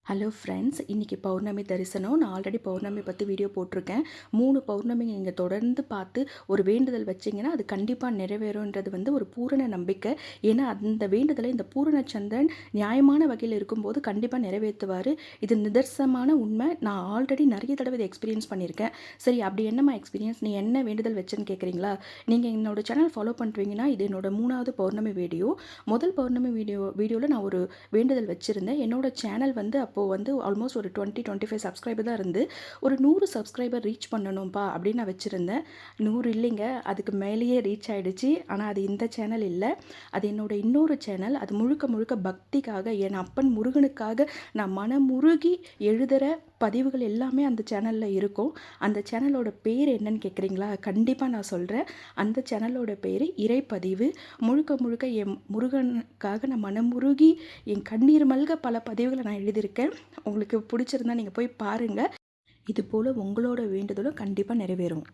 Hello friends, இன்றைக்கி பௌர்ணமி தரிசனம். நான் ஆல்ரெடி பௌர்ணமி பற்றி வீடியோ போட்டிருக்கேன். 3 பௌர்ணமி நீங்கள் தொடர்ந்து பார்த்து ஒரு வேண்டுதல் வச்சிங்கன்னா அது கண்டிப்பாக நிறைவேறும்ன்றது ஒரு பூரண நம்பிக்கை. ஏன்னா அந்த வேண்டுதலை இந்த பூரண சந்திரன் நியாயமான வகையில் இருக்கும்போது கண்டிப்பாக நிறைவேற்றுவார். இது நிதர்சனமான உண்மை. நான் ஆல்ரெடி நிறைய தடவை இதை எக்ஸ்பீரியன்ஸ் பண்ணியிருக்கேன். சரி, அப்படி என்னம்மா எக்ஸ்பீரியன்ஸ், நீ என்ன வேண்டுதல் வச்சேன்னு கேட்குறீங்களா? நீங்கள் என்னோட சேனல் ஃபாலோ பண்ணுறீங்கன்னா இது என்னோட 3வது பௌர்ணமி வீடியோ. முதல் பௌர்ணமி வீடியோவில் நான் ஒரு வேண்டுதல் வச்சுருந்தேன். என்னோட சேனல் அப்போது ஆல்மோஸ்ட் ஒரு 20-25 சப்ஸ்கிரைபர் தான் இருந்து ஒரு 100 சப்ஸ்கிரைபர் ரீச் பண்ணணும்ப்பா அப்படின்னு நான் வச்சுருந்தேன். 100 இல்லைங்க, அதுக்கு மேலேயே ரீச் ஆகிடுச்சு. ஆனால் அது இந்த சேனல் இல்லை, அது என்னோடய இன்னொரு சேனல். அது முழுக்க முழுக்க பக்திக்காக, என் அப்பன் முருகனுக்காக நான் மனமுருகி எழுதுகிற பதிவுகள் எல்லாமே அந்த சேனலில் இருக்கும். அந்த சேனலோட பேர் என்னன்னு கேட்குறீங்களா? கண்டிப்பாக நான் சொல்கிறேன். அந்த சேனலோட பேர் இறைப்பதிவு. முழுக்க முழுக்க என் முருகனுக்காக நான் மனமுருகி என் கண்ணீர் மல்க பல பதிவுகளை நான் எழுதியிருக்கேன். உங்களுக்கு பிடிச்சிருந்தா நீங்கள் போய் பாருங்கள். இது போல் உங்களோட வேண்டுதலும் கண்டிப்பாக நிறைவேறும்.